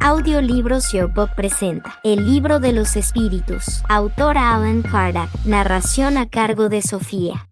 Audiolibros Yourbook presenta El libro de los espíritus, autora Allan Kardec, narración a cargo de Sofía.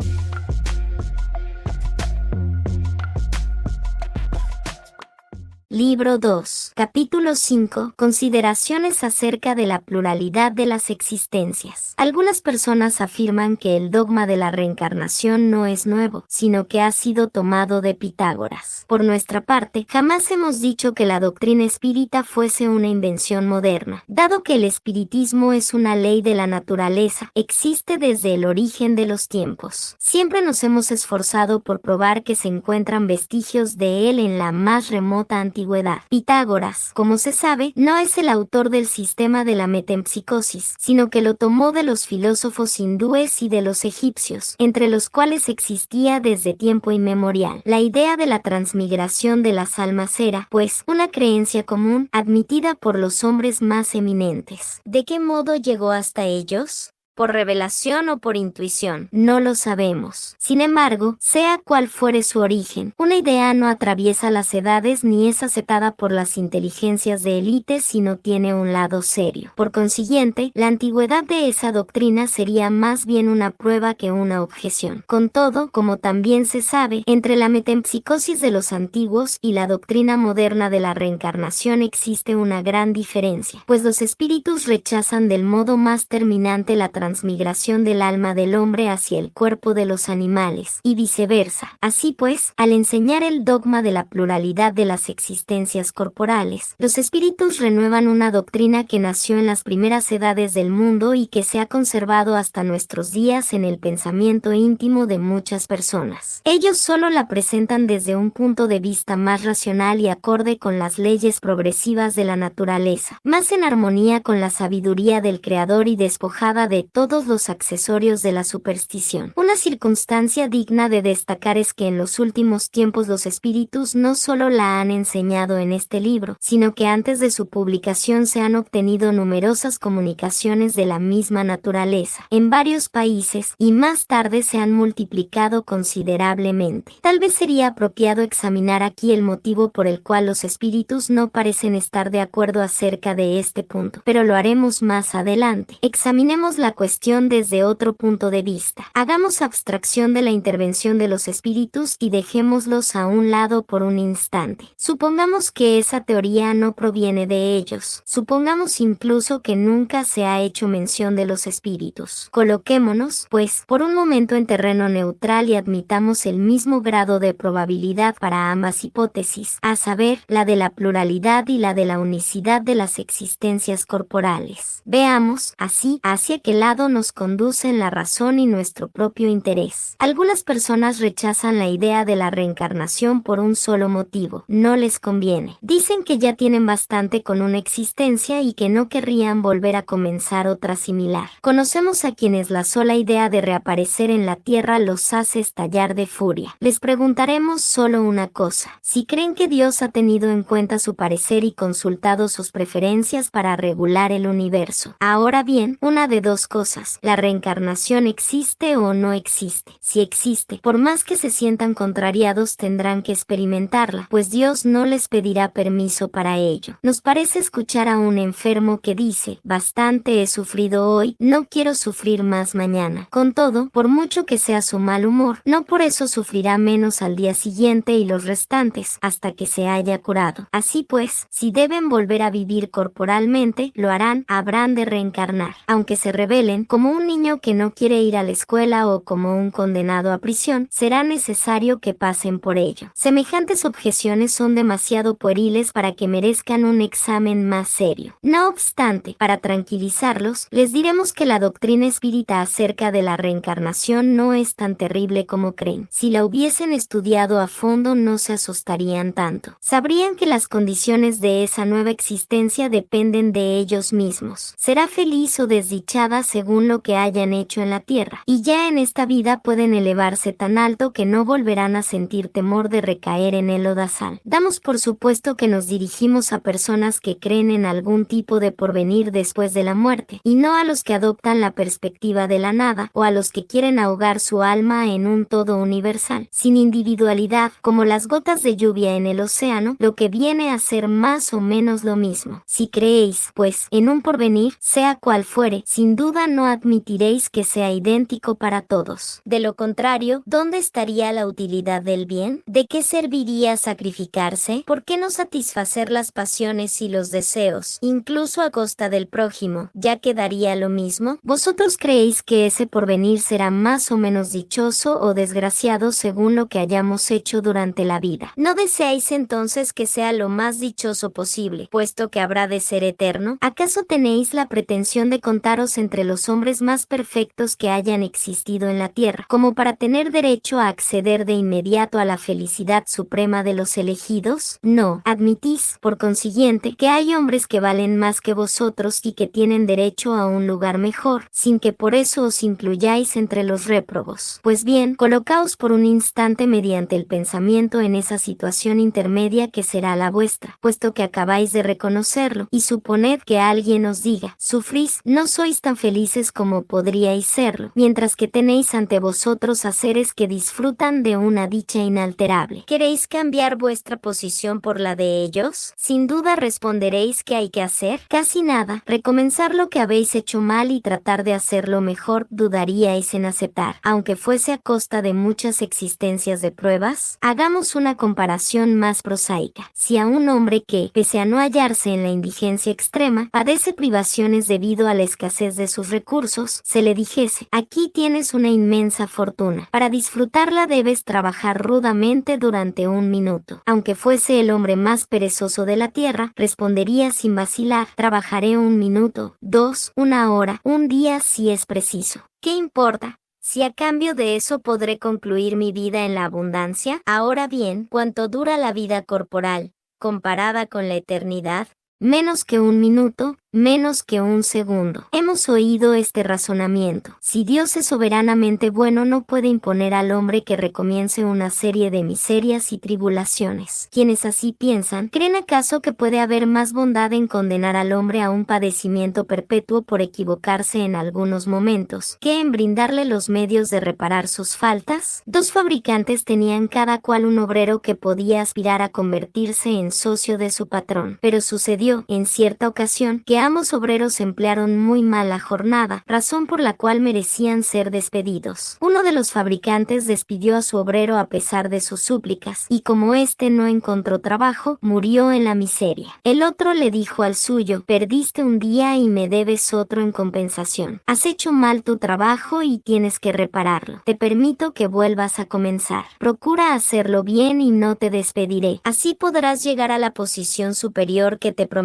Libro 2, Capítulo 5, Consideraciones acerca de la pluralidad de las existencias. Algunas personas afirman que el dogma de la reencarnación no es nuevo, sino que ha sido tomado de Pitágoras. Por nuestra parte, jamás hemos dicho que la doctrina espírita fuese una invención moderna. Dado que el espiritismo es una ley de la naturaleza, existe desde el origen de los tiempos. Siempre nos hemos esforzado por probar que se encuentran vestigios de él en la más remota antigüedad. Pitágoras, como se sabe, no es el autor del sistema de la metempsicosis, sino que lo tomó de los filósofos hindúes y de los egipcios, entre los cuales existía desde tiempo inmemorial. La idea de la transmigración de las almas era, pues, una creencia común, admitida por los hombres más eminentes. ¿De qué modo llegó hasta ellos? ¿Por revelación o por intuición? No lo sabemos. Sin embargo, sea cual fuere su origen, una idea no atraviesa las edades ni es aceptada por las inteligencias de élite si no tiene un lado serio. Por consiguiente, la antigüedad de esa doctrina sería más bien una prueba que una objeción. Con todo, como también se sabe, entre la metempsicosis de los antiguos y la doctrina moderna de la reencarnación existe una gran diferencia, pues los espíritus rechazan del modo más terminante la transmigración del alma del hombre hacia el cuerpo de los animales, y viceversa. Así pues, al enseñar el dogma de la pluralidad de las existencias corporales, los espíritus renuevan una doctrina que nació en las primeras edades del mundo y que se ha conservado hasta nuestros días en el pensamiento íntimo de muchas personas. Ellos solo la presentan desde un punto de vista más racional y acorde con las leyes progresivas de la naturaleza, más en armonía con la sabiduría del Creador y despojada de todos los accesorios de la superstición. Una circunstancia digna de destacar es que en los últimos tiempos los espíritus no solo la han enseñado en este libro, sino que antes de su publicación se han obtenido numerosas comunicaciones de la misma naturaleza en varios países y más tarde se han multiplicado considerablemente. Tal vez sería apropiado examinar aquí el motivo por el cual los espíritus no parecen estar de acuerdo acerca de este punto, pero lo haremos más adelante. Examinemos la cuestión desde otro punto de vista. Hagamos abstracción de la intervención de los espíritus y dejémoslos a un lado por un instante. Supongamos que esa teoría no proviene de ellos. Supongamos incluso que nunca se ha hecho mención de los espíritus. Coloquémonos, pues, por un momento en terreno neutral y admitamos el mismo grado de probabilidad para ambas hipótesis, a saber, la de la pluralidad y la de la unicidad de las existencias corporales. Veamos, así, hacia qué lado nos conduce en la razón y nuestro propio interés. Algunas personas rechazan la idea de la reencarnación por un solo motivo: no les conviene. Dicen que ya tienen bastante con una existencia y que no querrían volver a comenzar otra similar. Conocemos a quienes la sola idea de reaparecer en la tierra los hace estallar de furia. Les preguntaremos solo una cosa: si creen que Dios ha tenido en cuenta su parecer y consultado sus preferencias para regular el universo. Ahora bien, una de dos cosas: la reencarnación existe o no existe. Si existe, por más que se sientan contrariados tendrán que experimentarla, pues Dios no les pedirá permiso para ello. Nos parece escuchar a un enfermo que dice: bastante he sufrido hoy, no quiero sufrir más mañana. Con todo, por mucho que sea su mal humor, no por eso sufrirá menos al día siguiente y los restantes, hasta que se haya curado. Así pues, si deben volver a vivir corporalmente, lo harán, habrán de reencarnar, aunque se rebelen, como un niño que no quiere ir a la escuela o como un condenado a prisión, será necesario que pasen por ello. Semejantes objeciones son demasiado pueriles para que merezcan un examen más serio. No obstante, para tranquilizarlos, les diremos que la doctrina espírita acerca de la reencarnación no es tan terrible como creen. Si la hubiesen estudiado a fondo no se asustarían tanto. Sabrían que las condiciones de esa nueva existencia dependen de ellos mismos. Será feliz o desdichada según según lo que hayan hecho en la tierra, y ya en esta vida pueden elevarse tan alto que no volverán a sentir temor de recaer en el lodazal. Damos por supuesto que nos dirigimos a personas que creen en algún tipo de porvenir después de la muerte, y no a los que adoptan la perspectiva de la nada, o a los que quieren ahogar su alma en un todo universal, sin individualidad, como las gotas de lluvia en el océano, lo que viene a ser más o menos lo mismo. Si creéis, pues, en un porvenir, sea cual fuere, sin duda no admitiréis que sea idéntico para todos. De lo contrario, ¿dónde estaría la utilidad del bien? ¿De qué serviría sacrificarse? ¿Por qué no satisfacer las pasiones y los deseos, incluso a costa del prójimo? ¿Ya quedaría lo mismo? ¿Vosotros creéis que ese porvenir será más o menos dichoso o desgraciado según lo que hayamos hecho durante la vida? ¿No deseáis entonces que sea lo más dichoso posible, puesto que habrá de ser eterno? ¿Acaso tenéis la pretensión de contaros entre los hombres más perfectos que hayan existido en la tierra, como para tener derecho a acceder de inmediato a la felicidad suprema de los elegidos? No, admitís, por consiguiente, que hay hombres que valen más que vosotros y que tienen derecho a un lugar mejor, sin que por eso os incluyáis entre los réprobos. Pues bien, colocaos por un instante mediante el pensamiento en esa situación intermedia que será la vuestra, puesto que acabáis de reconocerlo, y suponed que alguien os diga: sufrís, no sois tan felices como podríais serlo, mientras que tenéis ante vosotros a seres que disfrutan de una dicha inalterable. ¿Queréis cambiar vuestra posición por la de ellos? Sin duda responderéis que hay que hacer casi nada, recomenzar lo que habéis hecho mal y tratar de hacerlo mejor. ¿Dudaríais en aceptar, aunque fuese a costa de muchas existencias de pruebas? Hagamos una comparación más prosaica. Si a un hombre que, pese a no hallarse en la indigencia extrema, padece privaciones debido a la escasez de sus recursos, se le dijese: aquí tienes una inmensa fortuna, para disfrutarla debes trabajar rudamente durante un minuto. Aunque fuese el hombre más perezoso de la tierra, respondería sin vacilar: trabajaré un minuto, dos, una hora, un día si es preciso. ¿Qué importa? Si a cambio de eso podré concluir mi vida en la abundancia. Ahora bien, ¿cuánto dura la vida corporal, comparada con la eternidad? Menos que un minuto, menos que un segundo. Hemos oído este razonamiento. Si Dios es soberanamente bueno, no puede imponer al hombre que recomience una serie de miserias y tribulaciones. Quienes así piensan, ¿creen acaso que puede haber más bondad en condenar al hombre a un padecimiento perpetuo por equivocarse en algunos momentos, que en brindarle los medios de reparar sus faltas? Dos fabricantes tenían cada cual un obrero que podía aspirar a convertirse en socio de su patrón, pero sucedió en cierta ocasión que ambos obreros emplearon muy mal la jornada, razón por la cual merecían ser despedidos. Uno de los fabricantes despidió a su obrero a pesar de sus súplicas, y como éste no encontró trabajo, murió en la miseria. El otro le dijo al suyo: perdiste un día y me debes otro en compensación. Has hecho mal tu trabajo y tienes que repararlo. Te permito que vuelvas a comenzar. Procura hacerlo bien y no te despediré. Así podrás llegar a la posición superior que te prometí.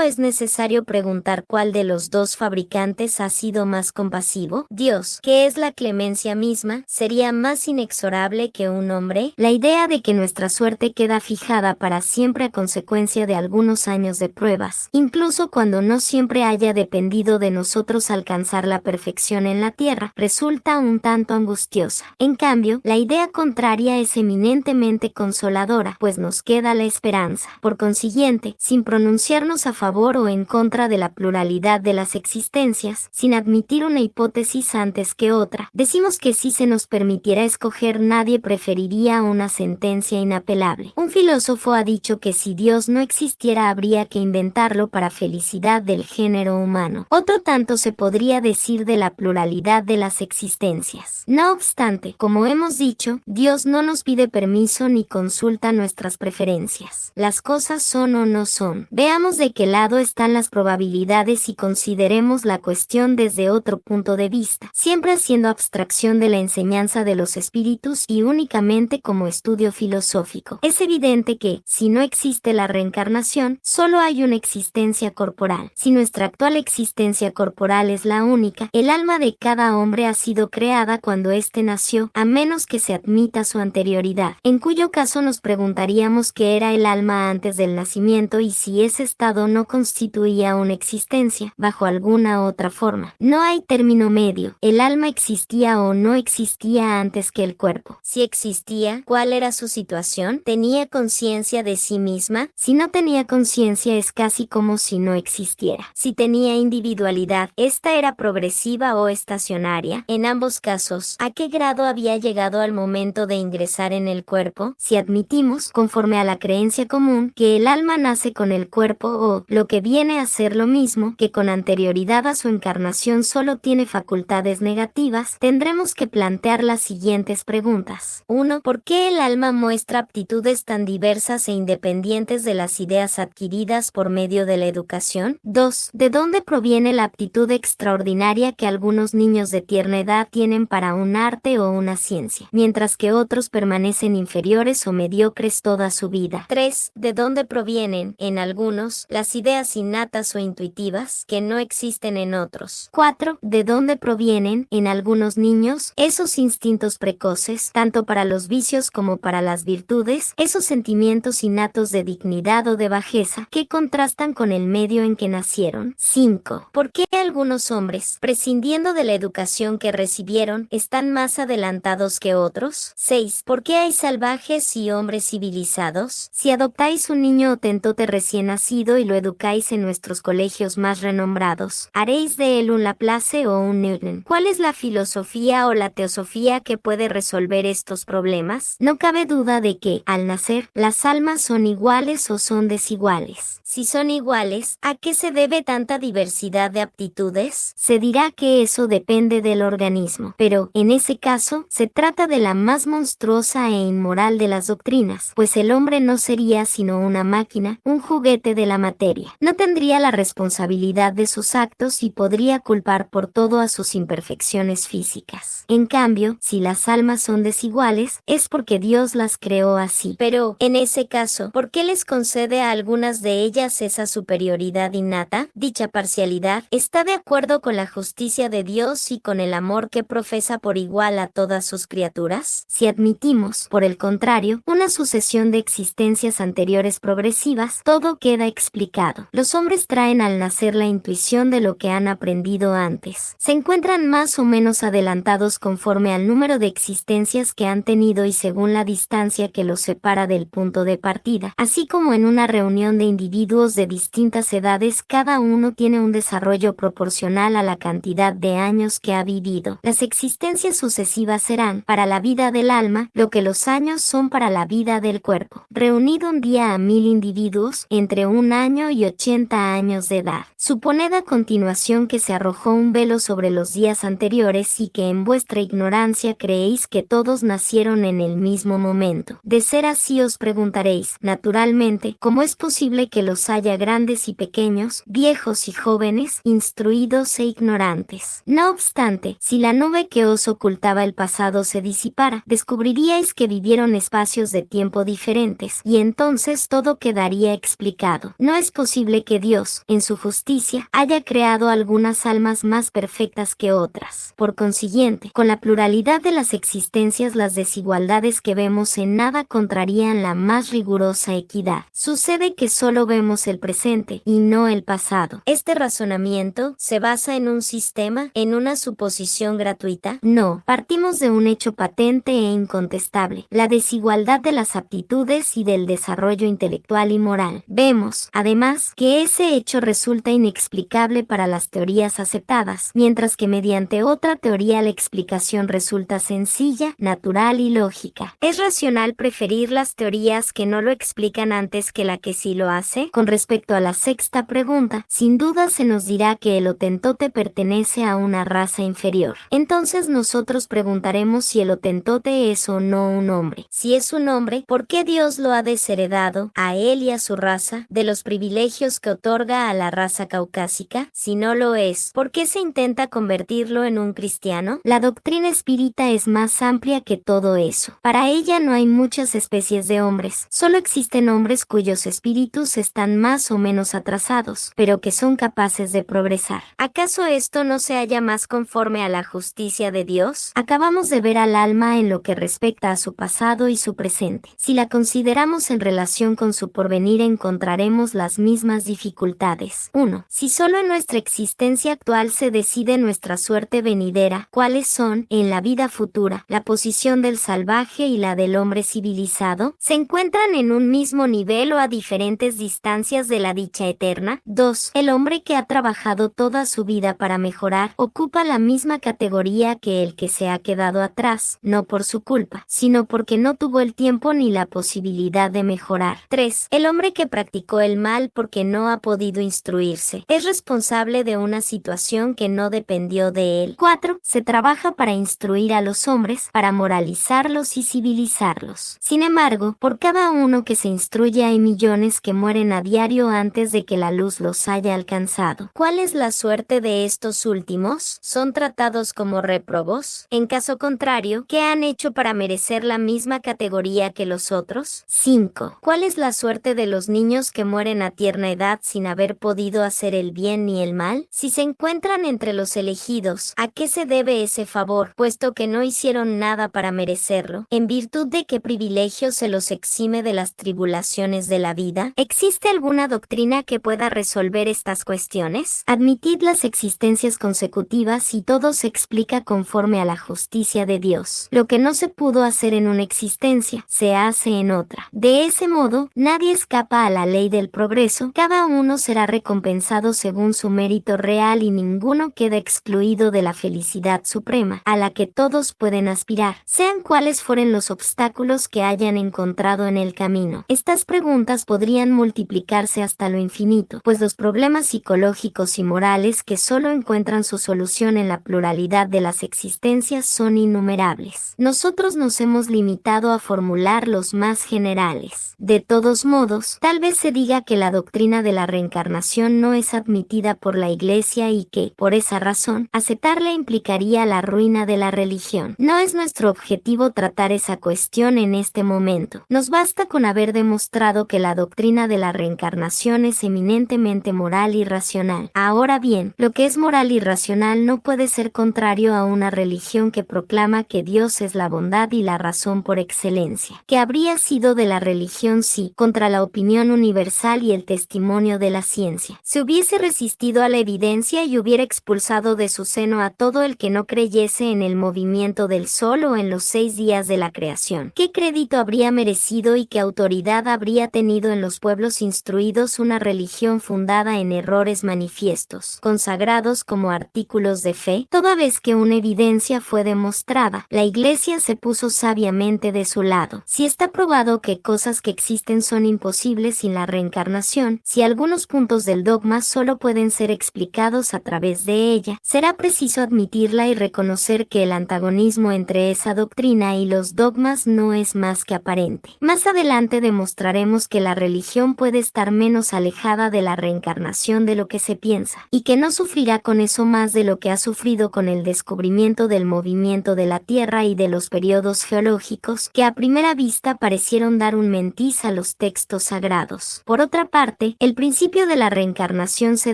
Es necesario preguntar cuál de los dos fabricantes ha sido más compasivo. Dios, que es la clemencia misma, ¿sería más inexorable que un hombre? La idea de que nuestra suerte queda fijada para siempre a consecuencia de algunos años de pruebas, incluso cuando no siempre haya dependido de nosotros alcanzar la perfección en la tierra, resulta un tanto angustiosa. En cambio, la idea contraria es eminentemente consoladora, pues nos queda la esperanza. Por consiguiente, sin pronunciarnos a favor o en contra de la pluralidad de las existencias, sin admitir una hipótesis antes que otra, decimos que si se nos permitiera escoger, nadie preferiría una sentencia inapelable. Un filósofo ha dicho que si Dios no existiera habría que inventarlo para felicidad del género humano. Otro tanto se podría decir de la pluralidad de las existencias. No obstante, como hemos dicho, Dios no nos pide permiso ni consulta nuestras preferencias. Las cosas son o no son. Veamos de qué lado están las probabilidades y consideremos la cuestión desde otro punto de vista, siempre haciendo abstracción de la enseñanza de los espíritus y únicamente como estudio filosófico. Es evidente que, si no existe la reencarnación, solo hay una existencia corporal. Si nuestra actual existencia corporal es la única, el alma de cada hombre ha sido creada cuando éste nació, a menos que se admita su anterioridad, en cuyo caso nos preguntaríamos qué era el alma antes del nacimiento y si ese estado no constituía había una existencia, bajo alguna otra forma. No hay término medio. El alma existía o no existía antes que el cuerpo. Si existía, ¿cuál era su situación? ¿Tenía conciencia de sí misma? Si no tenía conciencia, es casi como si no existiera. Si tenía individualidad, ¿esta era progresiva o estacionaria? En ambos casos, ¿a qué grado había llegado al momento de ingresar en el cuerpo? Si admitimos, conforme a la creencia común, que el alma nace con el cuerpo o, lo que viene a ser lo mismo, que con anterioridad a su encarnación solo tiene facultades negativas, tendremos que plantear las siguientes preguntas. 1. ¿Por qué el alma muestra aptitudes tan diversas e independientes de las ideas adquiridas por medio de la educación? 2. ¿De dónde proviene la aptitud extraordinaria que algunos niños de tierna edad tienen para un arte o una ciencia, mientras que otros permanecen inferiores o mediocres toda su vida? 3. ¿De dónde provienen, en algunos, las ideas innatas o intuitivas que no existen en otros? 4. ¿De dónde provienen, en algunos niños, esos instintos precoces, tanto para los vicios como para las virtudes, esos sentimientos innatos de dignidad o de bajeza que contrastan con el medio en que nacieron? 5. ¿Por qué algunos hombres, prescindiendo de la educación que recibieron, están más adelantados que otros? 6. ¿Por qué hay salvajes y hombres civilizados? Si adoptáis un niño otentote recién nacido y lo educáis en nuestros colegios más renombrados, ¿haréis de él un Laplace o un Newton? ¿Cuál es la filosofía o la teosofía que puede resolver estos problemas? No cabe duda de que, al nacer, las almas son iguales o son desiguales. Si son iguales, ¿a qué se debe tanta diversidad de aptitudes? Se dirá que eso depende del organismo, pero, en ese caso, se trata de la más monstruosa e inmoral de las doctrinas, pues el hombre no sería sino una máquina, un juguete de la materia. No tendría la responsabilidad de sus actos y podría culpar por todo a sus imperfecciones físicas. En cambio, si las almas son desiguales, es porque Dios las creó así. Pero, en ese caso, ¿por qué les concede a algunas de ellas esa superioridad innata? Dicha parcialidad está de acuerdo con la justicia de Dios y con el amor que profesa por igual a todas sus criaturas. Si admitimos, por el contrario, una sucesión de existencias anteriores progresivas, todo queda explicado. Los hombres traen al nacer la intuición de lo que han aprendido antes. Se encuentran más o menos adelantados conforme al número de existencias que han tenido y según la distancia que los separa del punto de partida. Así como en una reunión de individuos de distintas edades, cada uno tiene un desarrollo proporcional a la cantidad de años que ha vivido. Las existencias sucesivas serán, para la vida del alma, lo que los años son para la vida del cuerpo. Reunido un día a 1000 individuos, entre 1 año y 80 años de edad. Suponed a continuación que se arrojó un velo sobre los días anteriores y que en vuestra ignorancia creéis que todos nacieron en el mismo momento. De ser así, os preguntaréis, naturalmente, ¿cómo es posible que los haya grandes y pequeños, viejos y jóvenes, instruidos e ignorantes? No obstante, si la nube que os ocultaba el pasado se disipara, descubriríais que vivieron espacios de tiempo diferentes, y entonces todo quedaría explicado. No es posible que Dios, en su justicia, haya creado algunas almas más perfectas que otras. Por consiguiente, con la pluralidad de las existencias, las desigualdades que vemos en nada contrarían la más rigurosa equidad. Sucede que solo vemos el presente y no el pasado. ¿Este razonamiento se basa en un sistema, en una suposición gratuita? No, partimos de un hecho patente e incontestable, la desigualdad de las aptitudes y del desarrollo intelectual y moral. Vemos, además, que ese hecho resulta inexplicable para las teorías aceptadas, mientras que mediante otra teoría la explicación resulta sencilla, natural y lógica. ¿Es racional preferir las teorías que no lo explican antes que la que sí lo hace? Con respecto a la sexta pregunta, sin duda se nos dirá que el Hotentote pertenece a una raza inferior. Entonces nosotros preguntaremos si el Hotentote es o no un hombre. Si es un hombre, ¿por qué Dios lo ha desheredado, a él y a su raza, de los privilegios que otorga a la raza caucásica? Si no lo es, ¿por qué se intenta convertirlo en un cristiano? La doctrina espírita es más amplia que todo eso. Para ella no hay muchas especies de hombres, solo existen hombres cuyos espíritus están más o menos atrasados, pero que son capaces de progresar. ¿Acaso esto no se halla más conforme a la justicia de Dios? Acabamos de ver al alma en lo que respecta a su pasado y su presente. Si la consideramos en relación con su porvenir, encontraremos las mismas dificultades. dificultades. 1. Si solo en nuestra existencia actual se decide nuestra suerte venidera, ¿cuáles son, en la vida futura, la posición del salvaje y la del hombre civilizado? ¿Se encuentran en un mismo nivel o a diferentes distancias de la dicha eterna? 2. El hombre que ha trabajado toda su vida para mejorar ocupa la misma categoría que el que se ha quedado atrás, no por su culpa, sino porque no tuvo el tiempo ni la posibilidad de mejorar. 3. El hombre que practicó el mal porque no ha podido instruirse es responsable de una situación que no dependió de él. 4. Se trabaja para instruir a los hombres, para moralizarlos y civilizarlos. Sin embargo, por cada uno que se instruye hay millones que mueren a diario antes de que la luz los haya alcanzado. ¿Cuál es la suerte de estos últimos? ¿Son tratados como réprobos? En caso contrario, ¿qué han hecho para merecer la misma categoría que los otros? 5. ¿Cuál es la suerte de los niños que mueren a tierna edad sin haber podido hacer el bien ni el mal? Si se encuentran entre los elegidos, ¿a qué se debe ese favor, puesto que no hicieron nada para merecerlo? ¿En virtud de qué privilegio se los exime de las tribulaciones de la vida? ¿Existe alguna doctrina que pueda resolver estas cuestiones? Admitid las existencias consecutivas y todo se explica conforme a la justicia de Dios. Lo que no se pudo hacer en una existencia, se hace en otra. De ese modo, nadie escapa a la ley del progreso, cada uno será recompensado según su mérito real y ninguno queda excluido de la felicidad suprema, a la que todos pueden aspirar, sean cuales fueren los obstáculos que hayan encontrado en el camino. Estas preguntas podrían multiplicarse hasta lo infinito, pues los problemas psicológicos y morales que solo encuentran su solución en la pluralidad de las existencias son innumerables. Nosotros nos hemos limitado a formular los más generales. De todos modos, tal vez se diga que la doctrina de la reencarnación no es admitida por la Iglesia y que, por esa razón, aceptarla implicaría la ruina de la religión. No es nuestro objetivo tratar esa cuestión en este momento. Nos basta con haber demostrado que la doctrina de la reencarnación es eminentemente moral y racional. Ahora bien, lo que es moral y racional no puede ser contrario a una religión que proclama que Dios es la bondad y la razón por excelencia. ¿Qué habría sido de la religión si, contra la opinión universal y el testimonio de la ciencia, se hubiese resistido a la evidencia y hubiera expulsado de su seno a todo el que no creyese en el movimiento del sol o en los 6 días de la creación? ¿Qué crédito habría merecido y qué autoridad habría tenido en los pueblos instruidos una religión fundada en errores manifiestos, consagrados como artículos de fe? Toda vez que una evidencia fue demostrada, la Iglesia se puso sabiamente de su lado. Si está probado que cosas que existen son imposibles sin la reencarnación, si algunos puntos del dogma solo pueden ser explicados a través de ella, será preciso admitirla y reconocer que el antagonismo entre esa doctrina y los dogmas no es más que aparente. Más adelante demostraremos que la religión puede estar menos alejada de la reencarnación de lo que se piensa, y que no sufrirá con eso más de lo que ha sufrido con el descubrimiento del movimiento de la Tierra y de los periodos geológicos, que a primera vista parecieron dar un mentiz a los textos sagrados. Por otra parte, el principio de la reencarnación se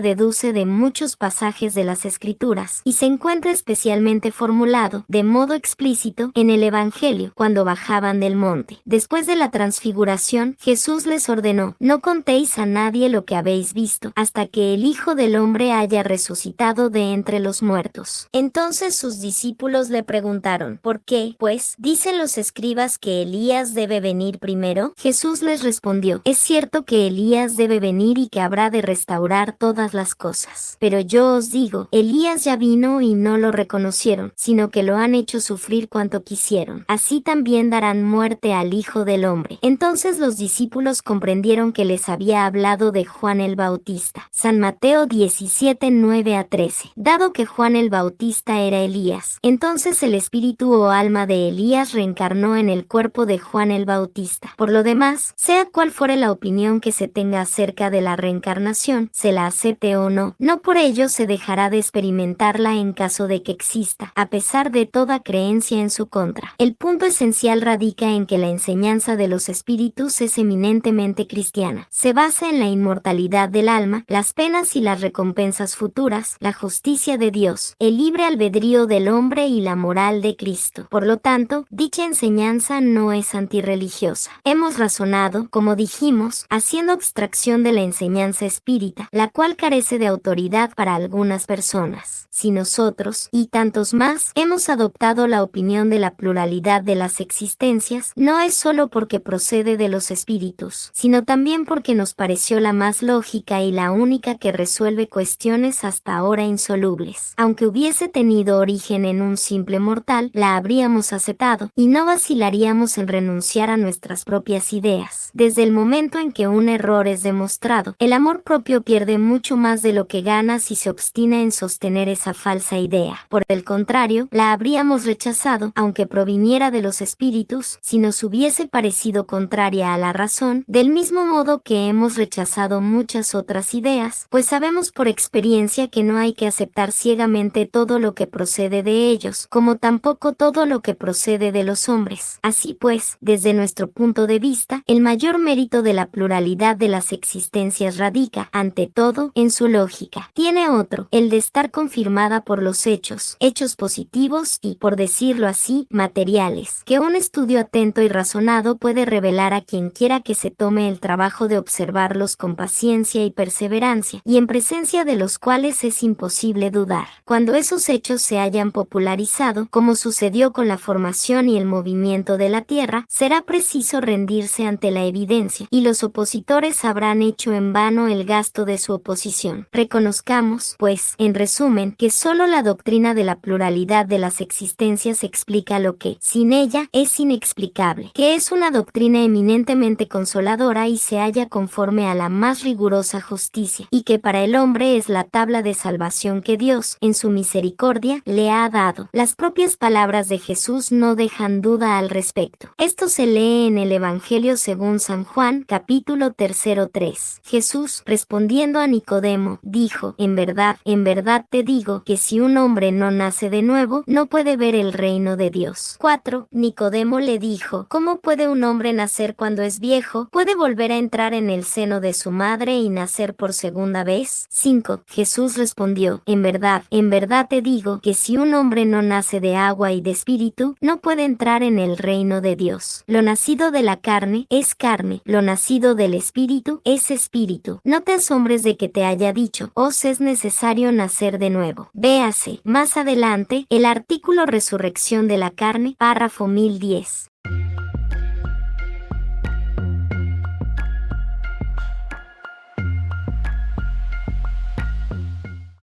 deduce de muchos pasajes de las Escrituras, y se encuentra especialmente formulado, de modo explícito, en el Evangelio, cuando bajaban del monte. Después de la transfiguración, Jesús les ordenó: no contéis a nadie lo que habéis visto, hasta que el Hijo del Hombre haya resucitado de entre los muertos. Entonces sus discípulos le preguntaron: ¿por qué, pues, dicen los escribas que Elías debe venir primero? Jesús les respondió: es cierto que Elías debe venir y que habrá de restaurar todas las cosas. Pero yo os digo, Elías ya vino y no lo reconocieron, sino que lo han hecho sufrir cuanto quisieron. Así también darán muerte al Hijo del Hombre. Entonces los discípulos comprendieron que les había hablado de Juan el Bautista. San Mateo 17, 9-13. Dado que Juan el Bautista era Elías, entonces el espíritu o alma de Elías reencarnó en el cuerpo de Juan el Bautista. Por lo demás, sea cual fuere la opinión que se tenga acerca de la reencarnación, se la acepte o no, no por ello se dejará de experimentarla en caso de que exista, a pesar de toda creencia en su contra. El punto esencial radica en que la enseñanza de los espíritus es eminentemente cristiana. Se basa en la inmortalidad del alma, las penas y las recompensas futuras, la justicia de Dios, el libre albedrío del hombre y la moral de Cristo. Por lo tanto, dicha enseñanza no es antirreligiosa. Hemos razonado, como dijimos, haciendo abstracción de la enseñanza enseñanza espírita, la cual carece de autoridad para algunas personas. Si nosotros, y tantos más, hemos adoptado la opinión de la pluralidad de las existencias, no es solo porque procede de los espíritus, sino también porque nos pareció la más lógica y la única que resuelve cuestiones hasta ahora insolubles. Aunque hubiese tenido origen en un simple mortal, la habríamos aceptado, y no vacilaríamos en renunciar a nuestras propias ideas. Desde el momento en que un error es demostrado, el amor propio pierde mucho más de lo que gana si se obstina en sostener esa falsa idea. Por el contrario, la habríamos rechazado, aunque proviniera de los espíritus, si nos hubiese parecido contraria a la razón, del mismo modo que hemos rechazado muchas otras ideas, pues sabemos por experiencia que no hay que aceptar ciegamente todo lo que procede de ellos, como tampoco todo lo que procede de los hombres. Así pues, desde nuestro punto de vista, el mayor mérito de la pluralidad de las existencias radica, ante todo, en su lógica. Tiene otro, el de estar confirmada por los hechos positivos y, por decirlo así, materiales, que un estudio atento y razonado puede revelar a quien quiera que se tome el trabajo de observarlos con paciencia y perseverancia, y en presencia de los cuales es imposible dudar. Cuando esos hechos se hayan popularizado, como sucedió con la formación y el movimiento de la Tierra, será preciso rendirse ante la evidencia, y los opositores habrán hecho en vano el gasto de su oposición. Reconozcamos, pues, en resumen, que solo la doctrina de la pluralidad de las existencias explica lo que, sin ella, es inexplicable, que es una doctrina eminentemente consoladora y se halla conforme a la más rigurosa justicia, y que para el hombre es la tabla de salvación que Dios, en su misericordia, le ha dado. Las propias palabras de Jesús no dejan duda al respecto. Esto se lee en el Evangelio según San Juan, capítulo 3. Jesús, respondiendo a Nicodemo, dijo: en verdad te digo que si un hombre no nace de nuevo, no puede ver el reino de Dios. 4. Nicodemo le dijo: ¿cómo puede un hombre nacer cuando es viejo? ¿Puede volver a entrar en el seno de su madre y nacer por segunda vez? 5. Jesús respondió: en verdad te digo que si un hombre no nace de agua y de espíritu, no puede entrar en el reino de Dios. Lo nacido de la carne es carne, lo nacido del espíritu es espíritu. No te asombres de que te haya dicho: os es necesario nacer de nuevo. Véase más adelante el artículo Resurrección de la carne, párrafo 1010.